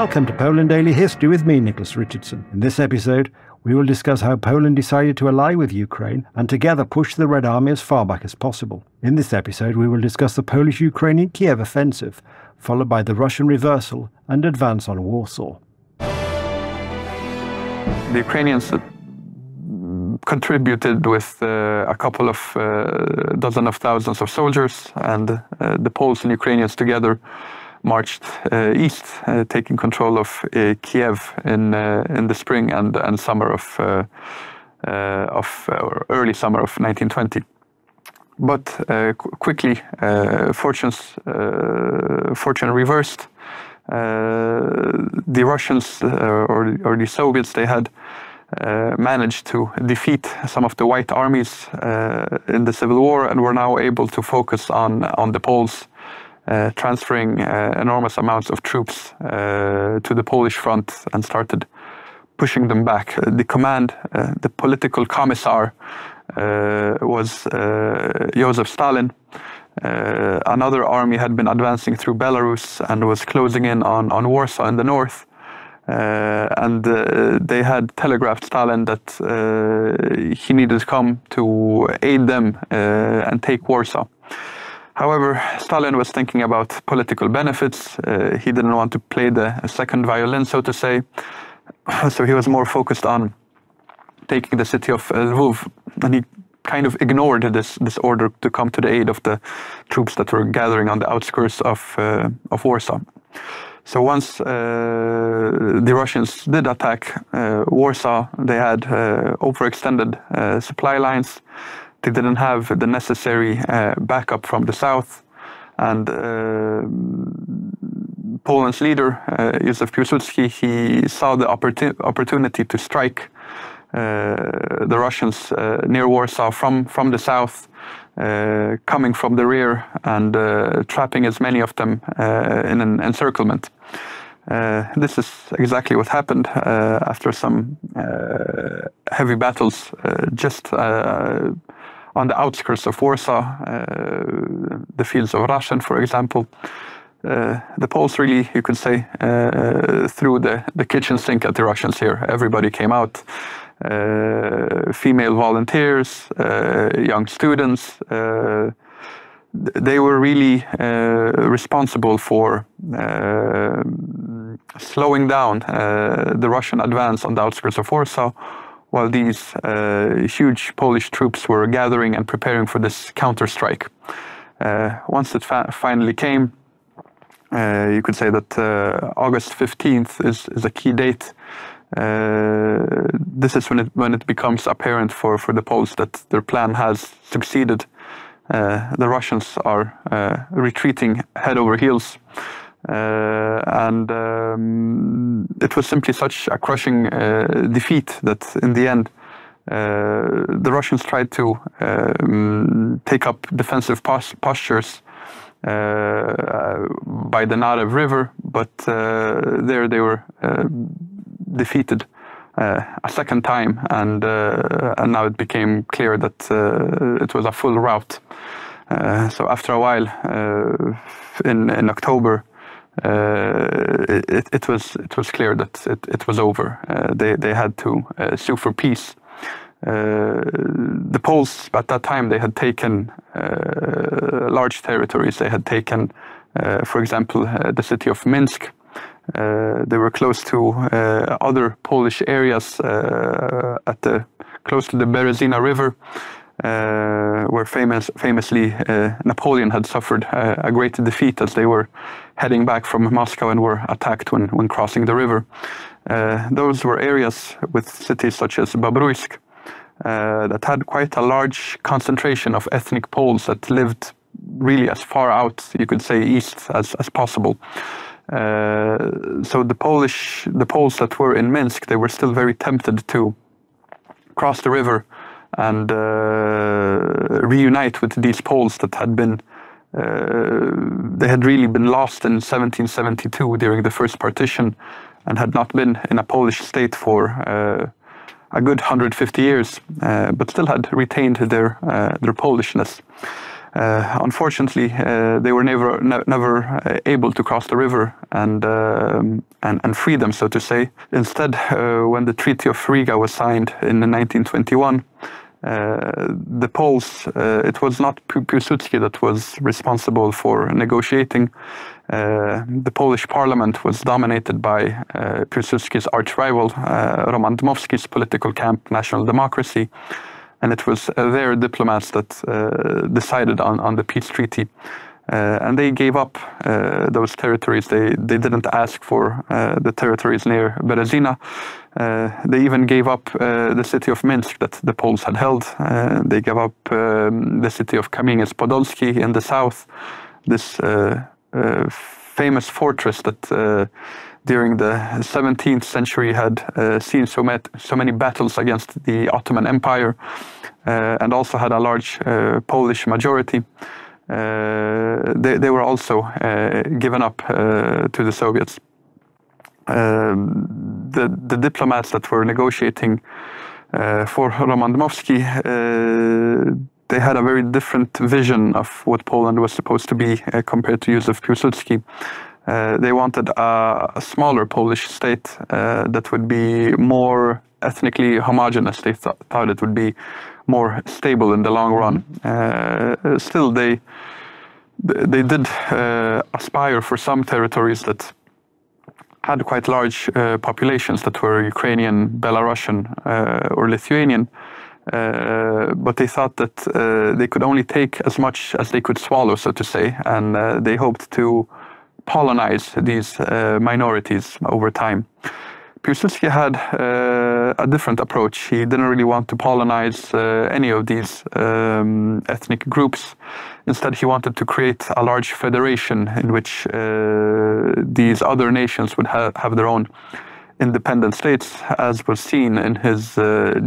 Welcome to Poland Daily History with me, Nicholas Richardson. In this episode, we will discuss how Poland decided to ally with Ukraine and together push the Red Army as far back as possible. In this episode, we will discuss the Polish-Ukrainian Kiev offensive, followed by the Russian reversal and advance on Warsaw. The Ukrainians contributed with a couple of dozen of thousands of soldiers, and the Poles and Ukrainians together marched east, taking control of Kiev in the spring and summer of early summer of 1920. But quickly, fortune reversed. The Russians or the Soviets, they had managed to defeat some of the white armies in the Civil War, and were now able to focus on the Poles, transferring enormous amounts of troops to the Polish front and started pushing them back. The command, the political commissar, was Joseph Stalin. Another army had been advancing through Belarus and was closing in on Warsaw in the north. And they had telegraphed Stalin that he needed to come to aid them and take Warsaw. However, Stalin was thinking about political benefits. He didn't want to play the second violin, so to say. So he was more focused on taking the city of Lviv, and he kind of ignored this order to come to the aid of the troops that were gathering on the outskirts of Warsaw. So once the Russians did attack Warsaw, they had overextended supply lines. They didn't have the necessary backup from the south, and Poland's leader, Józef Piłsudski, he saw the opportunity to strike the Russians near Warsaw from the south, coming from the rear and trapping as many of them in an encirclement. This is exactly what happened after some heavy battles just on the outskirts of Warsaw, the fields of Rashen, for example. The Poles really, you could say, threw the kitchen sink at the Russians here. Everybody came out. Female volunteers, young students. They were really responsible for slowing down the Russian advance on the outskirts of Warsaw, while these huge Polish troops were gathering and preparing for this counter-strike. Once it finally came, you could say that August 15th is a key date. This is when it becomes apparent for the Poles that their plan has succeeded. The Russians are retreating head over heels. And it was simply such a crushing defeat that in the end the Russians tried to take up defensive postures by the Narew River, but there they were defeated a second time, and now it became clear that it was a full rout. So after a while, in October, it was clear that it was over. They had to sue for peace. The Poles at that time, they had taken large territories. They had taken, for example, the city of Minsk. They were close to other Polish areas close to the Berezina River, where famously Napoleon had suffered a great defeat as they were heading back from Moscow and were attacked when crossing the river. Those were areas with cities such as Bobruisk that had quite a large concentration of ethnic Poles that lived really as far out, you could say, east as possible. So the Poles that were in Minsk, they were still very tempted to cross the river and reunite with these Poles that had been, they had really been lost in 1772 during the first partition and had not been in a Polish state for a good 150 years, but still had retained their Polishness. Unfortunately, they were never able to cross the river and free them, so to say. Instead, when the Treaty of Riga was signed in 1921, the Poles, it was not Piłsudski that was responsible for negotiating. The Polish parliament was dominated by Piłsudski's arch-rival, Roman Dmowski's political camp, National Democracy, and it was their diplomats that decided on the peace treaty. And they gave up those territories. They didn't ask for the territories near Berezina. They even gave up the city of Minsk that the Poles had held. They gave up the city of Kamieniec-Podolski in the south, this famous fortress that during the 17th century had seen so many battles against the Ottoman Empire, and also had a large Polish majority. They were also given up to the Soviets. The diplomats that were negotiating for Roman Dmowski, they had a very different vision of what Poland was supposed to be compared to Józef Piłsudski. They wanted a smaller Polish state that would be more ethnically homogeneous. They thought it would be more stable in the long run. Still, they did aspire for some territories that had quite large populations that were Ukrainian, Belarusian, or Lithuanian. But they thought that they could only take as much as they could swallow, so to say, and they hoped to Polonize these minorities over time. Piłsudski had a different approach. He didn't really want to Polonize any of these ethnic groups. Instead, he wanted to create a large federation in which these other nations would have their own independent states, as was seen in his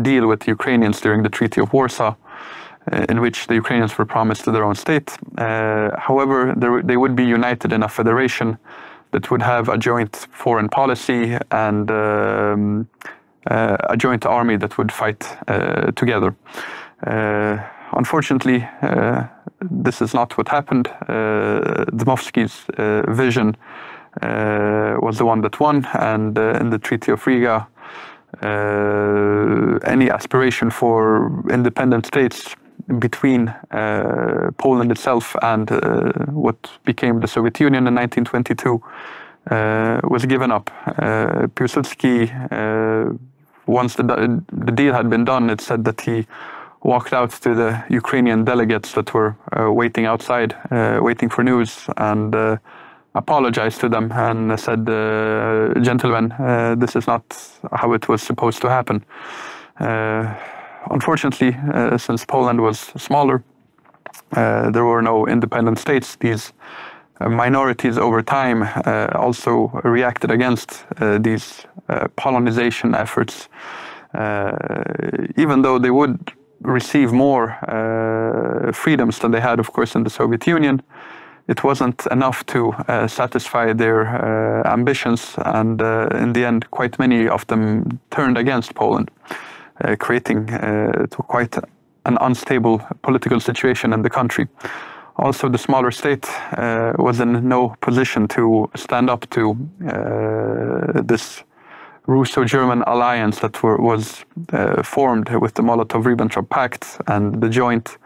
deal with the Ukrainians during the Treaty of Warsaw, in which the Ukrainians were promised their own state. However, they would be united in a federation that would have a joint foreign policy and a joint army that would fight together. Unfortunately, this is not what happened. Dmowski's vision was the one that won, and in the Treaty of Riga, any aspiration for independent states between Poland itself and what became the Soviet Union in 1922 was given up. Piłsudski, once the deal had been done, it said that he walked out to the Ukrainian delegates that were waiting outside, waiting for news, and apologized to them and said, "Gentlemen, this is not how it was supposed to happen." Unfortunately, since Poland was smaller, there were no independent states. These minorities over time also reacted against these Polonization efforts. Even though they would receive more freedoms than they had, of course, in the Soviet Union, it wasn't enough to satisfy their ambitions, and in the end, quite many of them turned against Poland, creating quite an unstable political situation in the country. Also, the smaller state was in no position to stand up to this Russo-German alliance that was formed with the Molotov-Ribbentrop Pact and the joint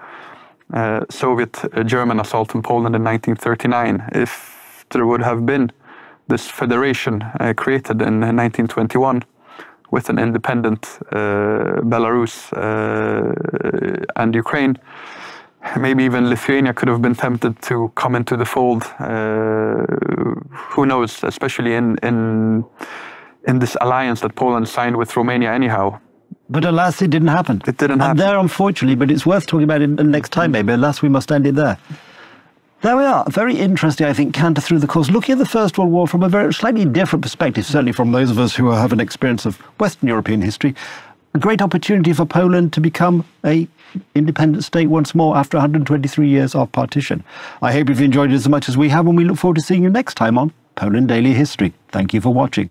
Soviet-German assault on Poland in 1939. If there would have been this federation created in 1921 with an independent Belarus and Ukraine, maybe even Lithuania could have been tempted to come into the fold. Who knows, especially in this alliance that Poland signed with Romania anyhow. But alas, it didn't happen. It didn't happen. And there, unfortunately, but it's worth talking about it next time, maybe. Alas, we must end it there. There we are. Very interesting, I think, canter through the course, looking at the First World War from a very slightly different perspective, certainly from those of us who have an experience of Western European history. A great opportunity for Poland to become an independent state once more after 123 years of partition. I hope you've enjoyed it as much as we have, and we look forward to seeing you next time on Poland Daily History. Thank you for watching.